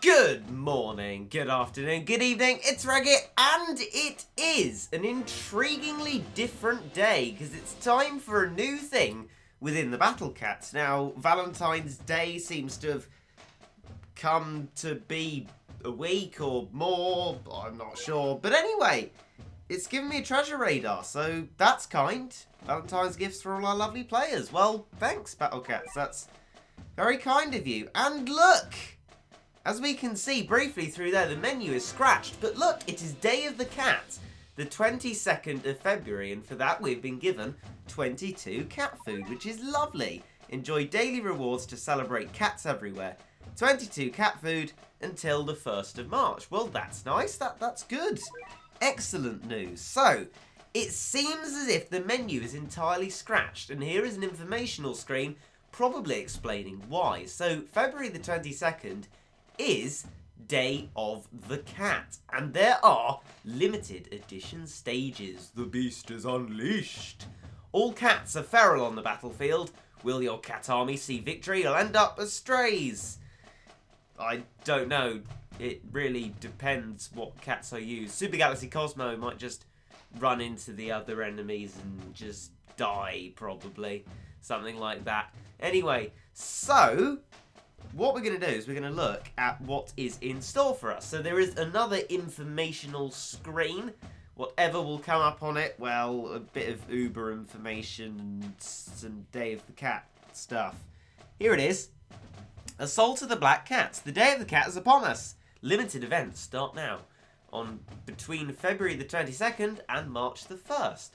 Good morning, good afternoon, good evening, it's Regit, and it is an intriguingly different day, because it's time for a new thing within the Battle Cats. Now, Valentine's Day seems to have come to be a week or more, I'm not sure, but anyway, it's given me a treasure radar, so that's kind. Valentine's gifts for all our lovely players. Well, thanks, Battle Cats, that's very kind of you. And look! As we can see briefly through there, the menu is scratched, but look, it is Day of the Cat, the 22nd of February, and for that we've been given 22 cat food, which is lovely. Enjoy daily rewards to celebrate cats everywhere. 22 cat food until the 1st of March. Well, that's nice, that's good. Excellent news. So, it seems as if the menu is entirely scratched, and here is an informational screen probably explaining why. So, February the 22nd is Day of the Cat, and there are limited edition stages. The beast is unleashed. All cats are feral on the battlefield. Will your cat army see victory or end up as strays? I don't know. It really depends what cats I use. Super Galaxy Cosmo might just run into the other enemies and just die, probably. Something like that. Anyway, so what we're going to do is we're going to look at what is in store for us. So there is another informational screen. Whatever will come up on it, well, a bit of Uber information and some Day of the Cat stuff. Here it is. Assault of the Black Cats. The Day of the Cat is upon us. Limited events start now on between February the 22nd and March the 1st.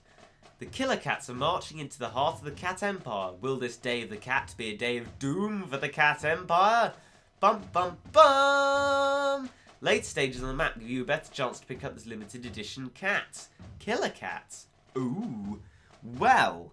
The Killer Cats are marching into the heart of the Cat Empire. Will this Day of the Cat be a day of doom for the Cat Empire? Bum bum bum! Late stages on the map give you a better chance to pick up this limited edition cat. Killer Cats? Ooh. Well,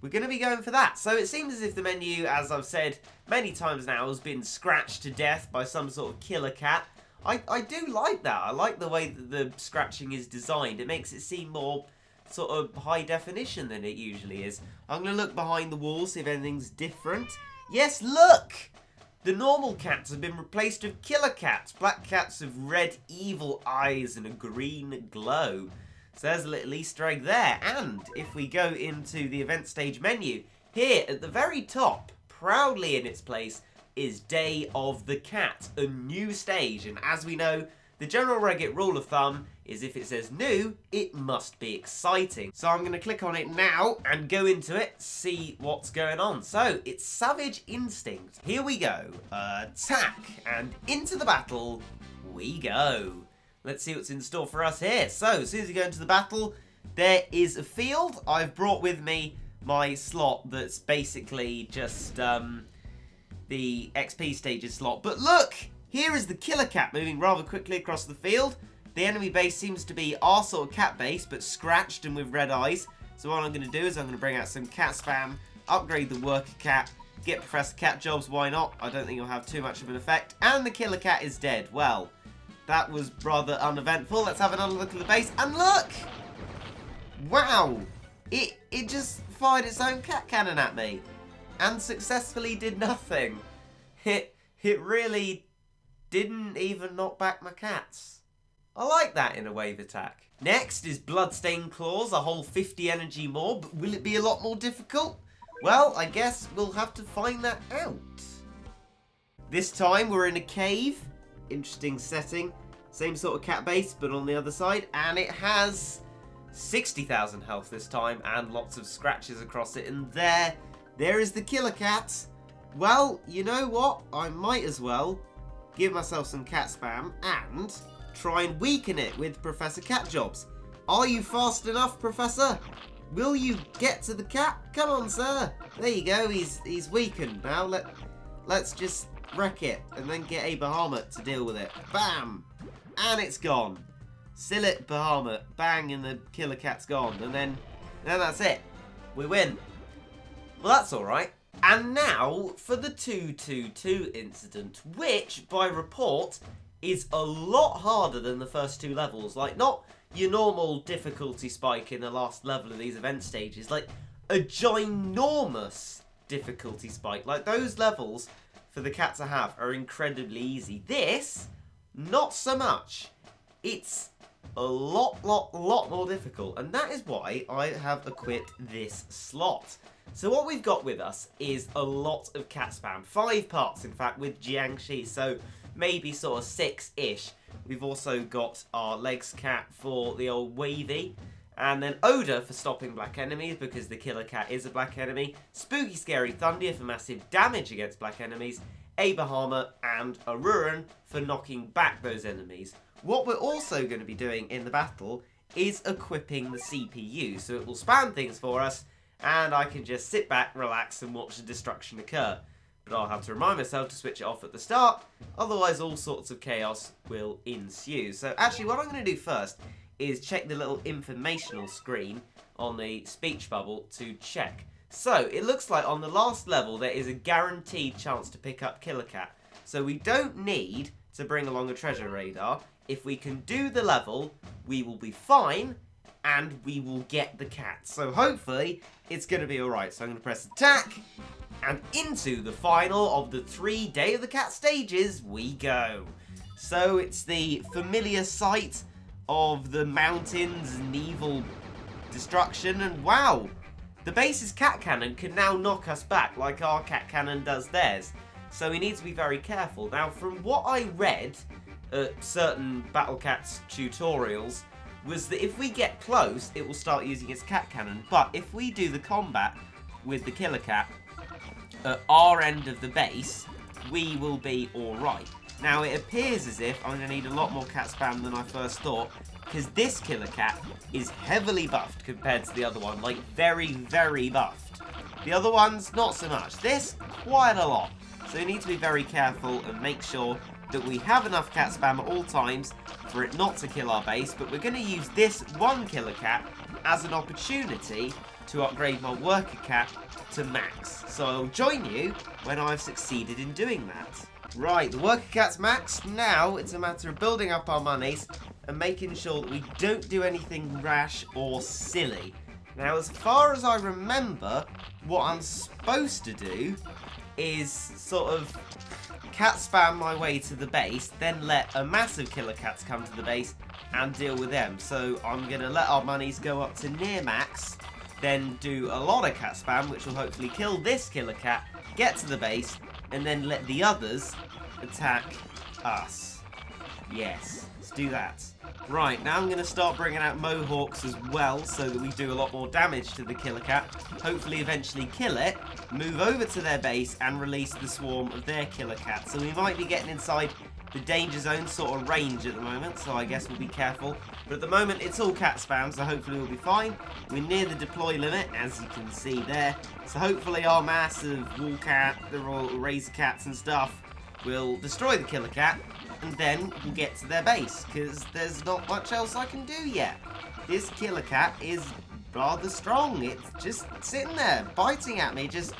we're going to be going for that. So it seems as if the menu, as I've said many times now, has been scratched to death by some sort of killer cat. I do like that. I like the way that the scratching is designed. It makes it seem more sort of high definition than it usually is. I'm going to look behind the wall, see if anything's different. Yes, look! The normal cats have been replaced with killer cats. Black cats with red evil eyes and a green glow. So there's a little Easter egg there. And if we go into the event stage menu, here at the very top, proudly in its place, is Day of the Cat, a new stage. And as we know, the general Regit rule of thumb is if it says new, it must be exciting. So I'm going to click on it now and go into it, see what's going on. So it's Savage Instinct. Here we go. Attack, and into the battle we go. Let's see what's in store for us here. So as soon as you go into the battle, there is a field. I've brought with me my slot that's basically just the XP stages slot. But look! Here is the Killer Cat moving rather quickly across the field. The enemy base seems to be our sort of cat base, but scratched and with red eyes. So what I'm going to do is I'm going to bring out some cat spam, upgrade the worker cat, get Professor Cat jobs, why not? I don't think it'll have too much of an effect. And the Killer Cat is dead. Well, that was rather uneventful. Let's have another look at the base. And look! Wow! It just fired its own cat cannon at me. And successfully did nothing. It really didn't even knock back my cats. I like that in a wave attack. Next is Bloodstained Claws, a whole 50 energy more, but will it be a lot more difficult? Well, I guess we'll have to find that out. This time we're in a cave. Interesting setting. Same sort of cat base, but on the other side. And it has 60,000 health this time and lots of scratches across it. And there is the Killer Cat. Well, you know what? I might as well give myself some cat spam and try and weaken it with Professor Cat jobs. Are you fast enough, Professor? Will you get to the cat? Come on, sir. There you go. He's weakened now. Let's just wreck it and then get a Bahamut to deal with it. Bam! And it's gone. Still it, Bahamut. Bang, and the Killer Cat's gone. And then that's it. We win. Well, that's all right. And now for the 222 incident, which, by report, is a lot harder than the first two levels. Like, not your normal difficulty spike in the last level of these event stages. Like, a ginormous difficulty spike. Like, those levels for the cat to have are incredibly easy. This, not so much. It's a lot more difficult, and that is why I have equipped this slot. So what we've got with us is a lot of cat spam. 5 parts, in fact, with Jiangxi, so maybe sort of 6-ish. We've also got our legs cat for the old wavy, and then Oda for stopping black enemies, because the killer cat is a black enemy. Spooky Scary Thundia for massive damage against black enemies. A Bahama and a Ruran for knocking back those enemies. What we're also going to be doing in the battle is equipping the CPU, so it will spam things for us, and I can just sit back, relax, and watch the destruction occur. But I'll have to remind myself to switch it off at the start, otherwise all sorts of chaos will ensue. So actually what I'm going to do first is check the little informational screen on the speech bubble to check. So it looks like on the last level there is a guaranteed chance to pick up Killer Cat. So we don't need to bring along a treasure radar. If we can do the level, we will be fine, and we will get the cat. So hopefully, it's going to be alright. So I'm going to press attack, and into the final of the 3 Day of the Cat stages we go. So it's the familiar sight of the mountains and evil destruction, and wow! The base's cat cannon can now knock us back like our cat cannon does theirs. So we need to be very careful. Now, from what I read at certain Battle Cats tutorials, was that if we get close, it will start using its cat cannon. But if we do the combat with the killer cat at our end of the base, we will be alright. Now, it appears as if I'm going to need a lot more cat spam than I first thought, because this killer cat is heavily buffed compared to the other one. Like, very buffed. The other one's not so much. This, quite a lot. So we need to be very careful and make sure that we have enough cat spam at all times for it not to kill our base, but we're going to use this one killer cat as an opportunity to upgrade my worker cat to max. So I'll join you when I've succeeded in doing that. Right, the worker cat's max. Now it's a matter of building up our monies and making sure that we don't do anything rash or silly. Now, as far as I remember, what I'm supposed to do is sort of cat spam my way to the base, then let a massive killer cats come to the base and deal with them. So I'm going to let our monies go up to near max, then do a lot of cat spam, which will hopefully kill this killer cat, get to the base, and then let the others attack us. Yes, let's do that. Right, now I'm going to start bringing out mohawks as well, so that we do a lot more damage to the killer cat. Hopefully eventually kill it, move over to their base, and release the swarm of their killer cat. So we might be getting inside the danger zone sort of range at the moment, so I guess we'll be careful. But at the moment, it's all cat spam, so hopefully we'll be fine. We're near the deploy limit, as you can see there. So hopefully our massive wall cat, the royal razor cats and stuff, will destroy the killer cat, and then we'll get to their base, because there's not much else I can do yet. This killer cat is rather strong. It's just sitting there, biting at me, just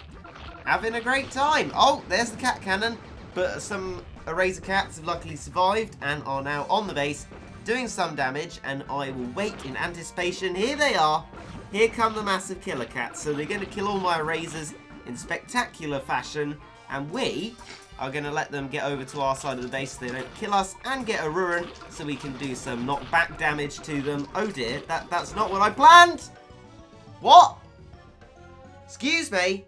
having a great time. Oh, there's the cat cannon, but some eraser cats have luckily survived and are now on the base, doing some damage, and I will wait in anticipation. Here they are. Here come the massive killer cats. So they're going to kill all my erasers in spectacular fashion, and we are going to let them get over to our side of the base so they don't kill us and get a Ruran, so we can do some knockback damage to them. Oh dear, that's not what I planned! What? Excuse me?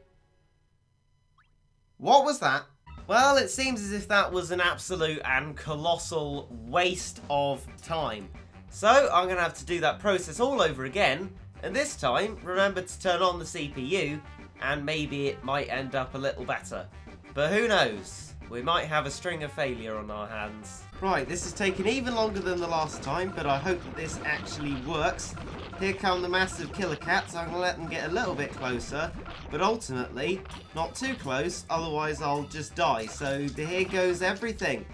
What was that? Well, it seems as if that was an absolute and colossal waste of time. So, I'm going to have to do that process all over again, and this time, remember to turn on the CPU, and maybe it might end up a little better. But who knows? We might have a string of failure on our hands. Right, this has taken even longer than the last time, but I hope that this actually works. Here come the massive killer cats. I'm going to let them get a little bit closer, but ultimately, not too close, otherwise I'll just die. So here goes everything.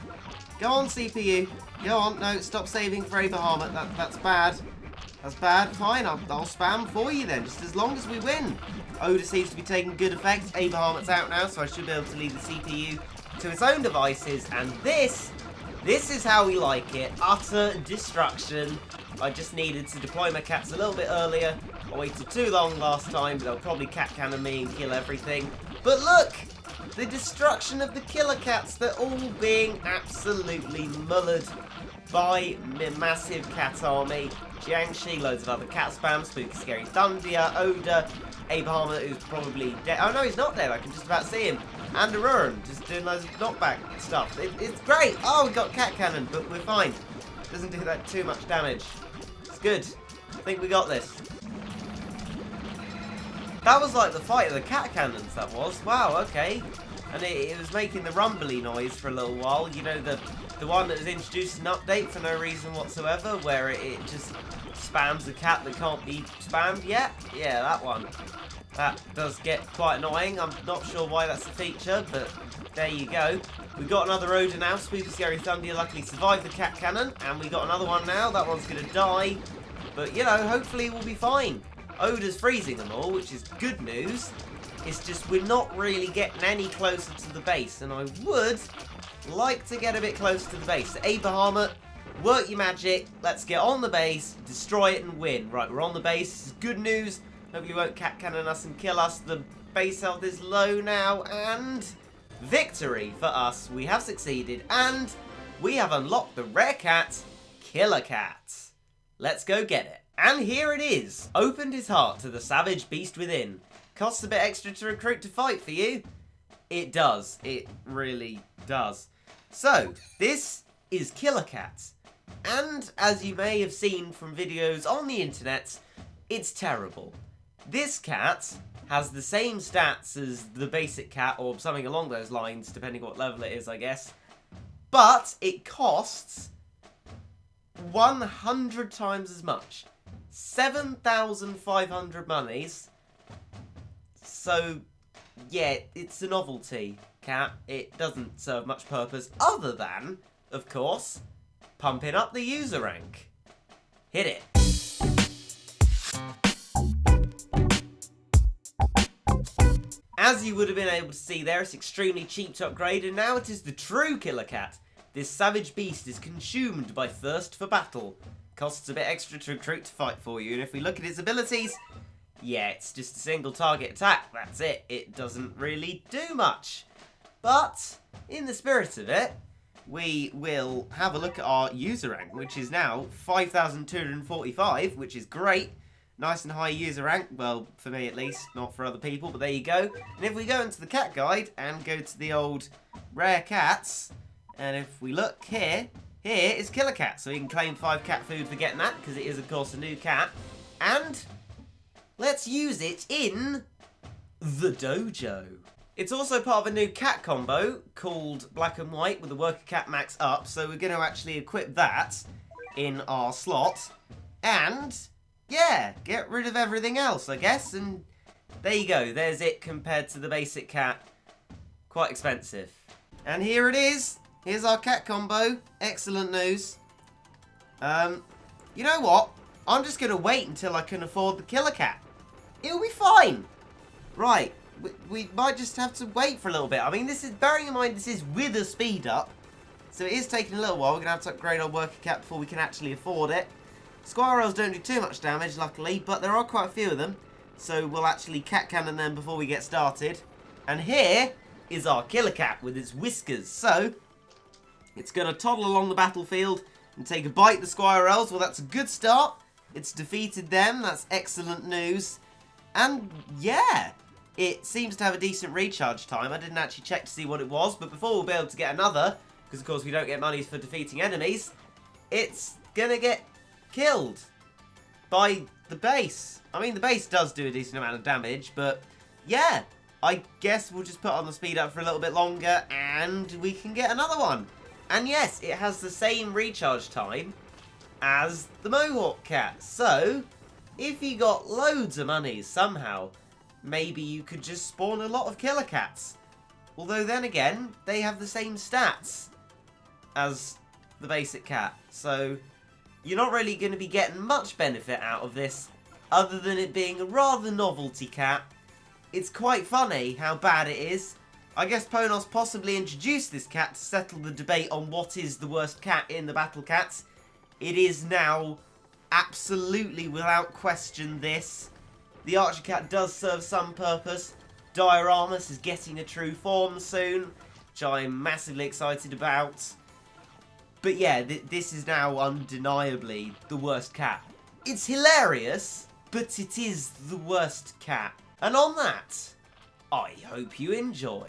Go on, CPU. Go on. No, stop saving for Abraham. That's bad. That's bad. Fine, I'll spam for you then, just as long as we win. Oda seems to be taking good effect. Abraham's out now, so I should be able to leave the CPU to its own devices. And this is how we like it. Utter destruction. I just needed to deploy my cats a little bit earlier. I waited too long last time, but they'll probably cat cannon me and kill everything. But look! the destruction of the killer cats. They're all being absolutely mullered by massive cat army. Jiangshi, loads of other cat spam, Spooky Scary Thundia, Oda, Abrahama, who's probably dead. Oh no, he's not dead, I can just about see him. And Aruran, just doing loads of knockback stuff. It's great. Oh, we got cat cannon, but we're fine. Doesn't do that too much damage. It's good. I think we got this. That was like the fight of the cat cannons, that was. Wow, okay. And it was making the rumbly noise for a little while. You know, the one that was introduced in an update for no reason whatsoever, where it just spams a cat that can't be spammed yet. Yeah, that one. That does get quite annoying. I'm not sure why that's a feature, but there you go. We've got another Oda now. Spooky Scary Thunder luckily survived the cat cannon. And we got another one now. That one's going to die. But, you know, hopefully we'll be fine. Oda's freezing them all, which is good news. It's just we're not really getting any closer to the base. And I would like to get a bit closer to the base. So, Abrahama, work your magic. Let's get on the base, destroy it and win. Right, we're on the base. This is good news. Hopefully you won't cat cannon us and kill us. The base health is low now. And victory for us. We have succeeded. And we have unlocked the rare cat, Killer Cat. Let's go get it. And here it is. Opened his heart to the savage beast within. Costs a bit extra to recruit to fight for you. It does. It really does. So, this is Killer Cat. And as you may have seen from videos on the internet, it's terrible. This cat has the same stats as the basic cat, or something along those lines, depending what level it is, I guess. But it costs 100 times as much. 7,500 monies. So, yeah, it's a novelty cat. It doesn't serve much purpose other than, of course, pumping up the user rank. Hit it. As you would have been able to see there, it's extremely cheap to upgrade, and now it is the true Killer Cat. This savage beast is consumed by thirst for battle. Costs a bit extra to recruit to fight for you, and if we look at its abilities, yeah, it's just a single target attack, that's it. It doesn't really do much. But, in the spirit of it, we will have a look at our user rank, which is now 5,245, which is great. Nice and high user rank, well, for me at least, not for other people, but there you go. And if we go into the cat guide and go to the old rare cats, and if we look here, here is Killer Cat. So you can claim 5 cat food for getting that, because it is, of course, a new cat. And let's use it in the dojo. It's also part of a new cat combo called Black and White with the Worker Cat Max up. So we're going to actually equip that in our slot. And yeah, get rid of everything else, I guess. And there you go. There's it compared to the basic cat. Quite expensive. And here it is. Here's our cat combo. Excellent news. You know what? I'm just going to wait until I can afford the Killer Cat. It'll be fine. Right. We might just have to wait for a little bit. I mean, this is, bearing in mind, this is with a speed up. So it is taking a little while. We're going to have to upgrade our Worker Cat before we can actually afford it. Squirrels don't do too much damage, luckily, but there are quite a few of them. So we'll actually cat cannon them before we get started. And here is our Killer Cat with its whiskers. So it's going to toddle along the battlefield and take a bite at the squirrels. Well, that's a good start. It's defeated them. That's excellent news. And yeah, it seems to have a decent recharge time. I didn't actually check to see what it was, but before we'll be able to get another, because of course we don't get monies for defeating enemies, it's going to get killed by the base. I mean, the base does do a decent amount of damage, but yeah, I guess we'll just put on the speed up for a little bit longer and we can get another one. And yes, it has the same recharge time as the Mohawk Cat. So, if you got loads of monies somehow, maybe you could just spawn a lot of Killer Cats. Although then again, they have the same stats as the basic cat. So you're not really going to be getting much benefit out of this, other than it being a rather novelty cat. It's quite funny how bad it is. I guess Ponos possibly introduced this cat to settle the debate on what is the worst cat in the Battle Cats. It is now absolutely without question this. The Archer Cat does serve some purpose, Dioramus is getting a true form soon, which I'm massively excited about. But yeah, this is now undeniably the worst cat. It's hilarious, but it is the worst cat. And on that, I hope you enjoyed.